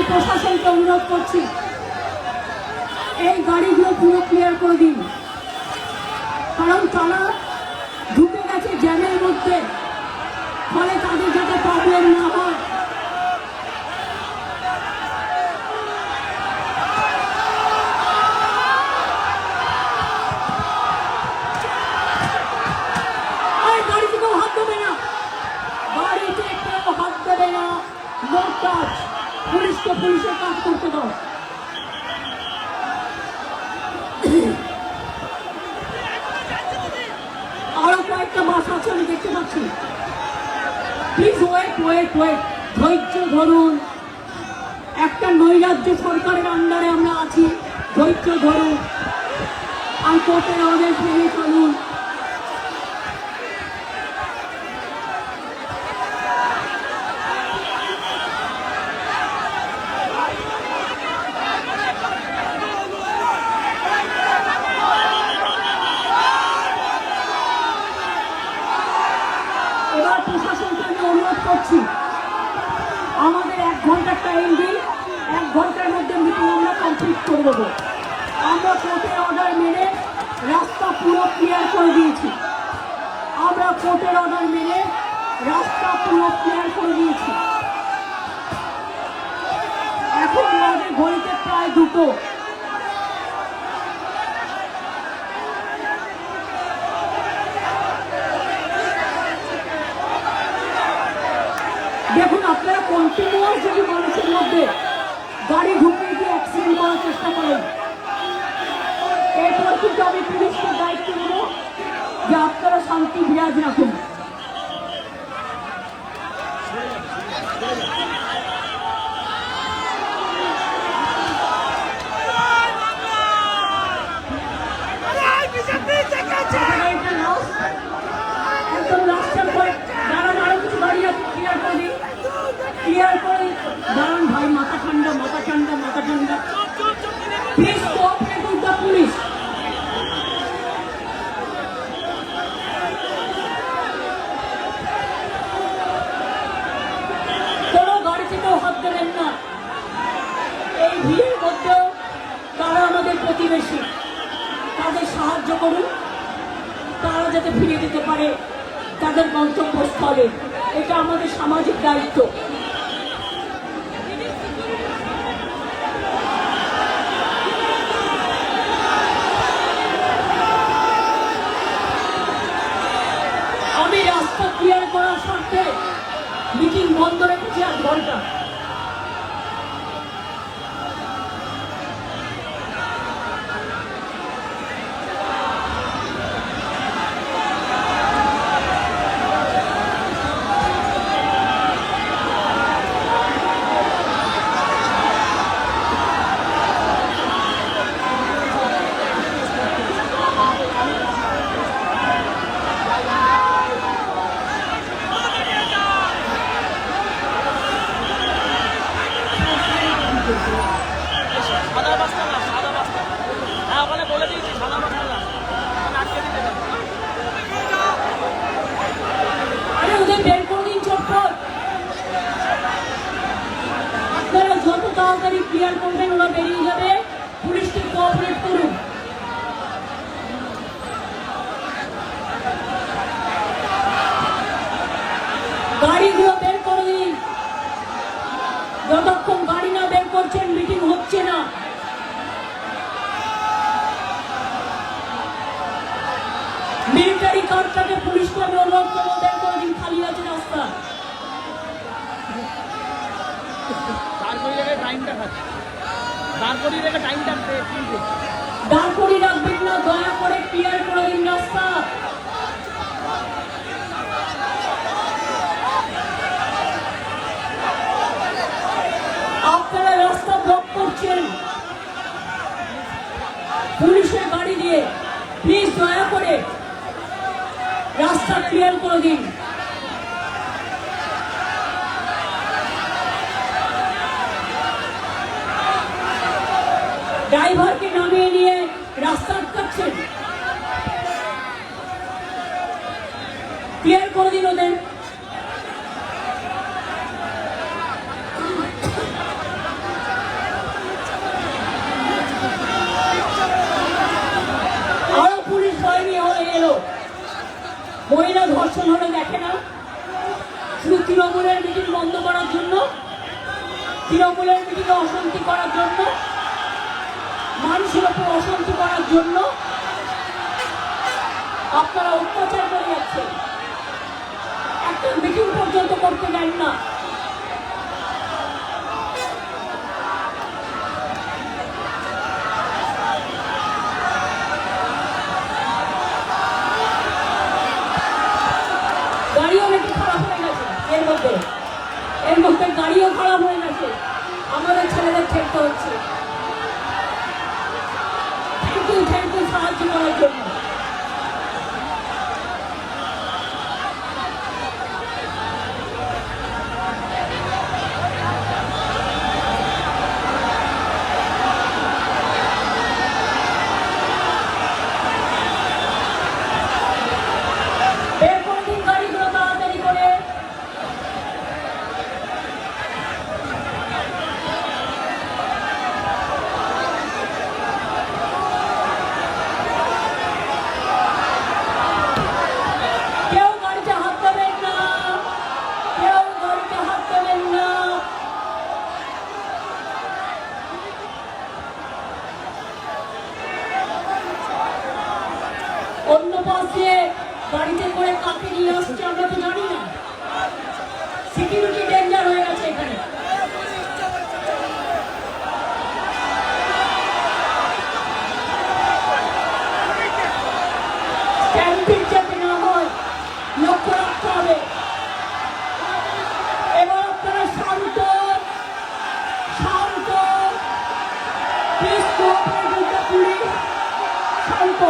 প্রশাসনকে অনুরোধ করছি, এই গাড়িগুলো পুরো ক্লিয়ার করে দিন, কারণ তারা ঢুকে গেছে জ্যামের মধ্যে, ফলে তাদের যাতে প্রবলেম না হয়। গাড়িতে কেউ হাত দেবে না, গাড়িতে কেউ হাত দেবে না, নো টাচ। পুলিশকে পুলিশের কাজ করতে দাও। আরো কয়েকটা বাস আছে আমি দেখতে পাচ্ছি। প্লিজ ওয়েট ওয়েট ওয়েট, ধৈর্য ধরুন। একটা নৈরাজ্য সরকারের আন্ডারে আমরা আছি, ধৈর্য ধরুন আর কোর্টের অর্ডার মেনে চলুন। এবার প্রশাসনকে আমি অনুরোধ করছি, আমাদের 1 ঘন্টার টাইম দিন, 1 ঘন্টার মধ্যে মিটিং আমরা কমপ্লিট করে দেবো। আমরা কোর্টের অর্ডার মেনে রাস্তা পুরো ক্লিয়ার করে দিয়েছি, আমরা কোর্টের অর্ডার মেনে রাস্তা পুরো ক্লিয়ার করে দিয়েছি। এখন আমাদের ঘড়িতে প্রায় 2টো। দেখুন, আপনারা কন্টিনিউয়াস যদি মানুষের মধ্যে গাড়ি ঢুকিয়ে দিয়ে অ্যাক্সিডেন্ট করার চেষ্টা করেন, এরপর কিন্তু আমি পুলিশকে দায়িত্ব নেব যে আপনারা শান্তি বিরাজ রাখুন। একদম লাস্টের পরে দাঁড়ান, আরো কিছু গাড়ি আছে, ক্লিয়ার করে দিন, ক্লিয়ার করে দাঁড়ান ভাই। মাথা ঠান্ডা, মাথা ঠান্ডা, মাথা ঠান্ডা। Please cooperate with the police. কোনো গাড়ি থেকেও হাত দেবেন না। এই ভিড়ের মধ্যেও তারা আমাদের প্রতিবেশী, তাদের সাহায্য করুন, তারা যাতে ফিরে যেতে পারে তাদের গন্তব্যস্থলে। এটা আমাদের সামাজিক দায়িত্ব। আমি রাস্তা ক্লিয়ার করার স্বার্থে মিটিং বন্ধ রেখেছি 1 ঘন্টা। আরে ওদের বের করে দিন চটপট। আপনারা যত তাড়াতাড়ি ক্লিয়ার করবেন ওরা বেরিয়ে যাবে। পুলিশকে কোঅপারেট করুন। গাড়িগুলো বের করে দিন। যতক্ষণ গাড়ি না বের করছেন মিটিং হচ্ছে না। মিলিটারি কারটাকে পুলিশকে আমি অনুরোধ করবো, বের করে দিন, খালি আছে রাস্তা। দাঁড় করিয়ে রাখবেন না, দয়া করে ক্লিয়ার করে দিন রাস্তা। আপনারা রাস্তা ব্লক করছেন পুলিশের গাড়ি দিয়ে। প্লিজ দয়া করে রাস্তা ক্লিয়ার করে দিন। ড্রাইভারকে নামিয়ে নিয়ে রাস্তা আটকাচ্ছেন। ক্লিয়ার করে দিন ওদের। বন্ধ করার জন্য, তৃণমূলের মিটিংয়ে অশান্তি করার জন্য, মানুষের ওপর অশান্তি করার জন্য আপনারা অত্যাচার করে যাচ্ছেন। একটা মিটিং পর্যন্ত করতে দেন না। গাড়িও নাকি খারাপ হয়ে গেছে, এর মধ্যে গাড়িও খারাপ হয়ে গেছে, আমাদের ছেলেদের ঠেকতে হচ্ছে। থ্যাংক ইউ সাহায্য করার জন্য। বের করে দিন গাড়িগুলো তাড়াতাড়ি করে। কেউ গাড়িতে হাত দেবেন না, কেউ গাড়িতে হাত দেবেন না। অন্য পাশে গাড়িতে করে কাকে নিয়ে আসছে আমরা তো জানি না। সিকিউরিটি ডেঞ্জার হয়ে গেছে এখানে। স্ট্যাম্পিং যাতে না হয় লক্ষ্য রাখতে হবে। এবার আপনারা শান্ত শান্ত, please cooperate with the police, Shanto.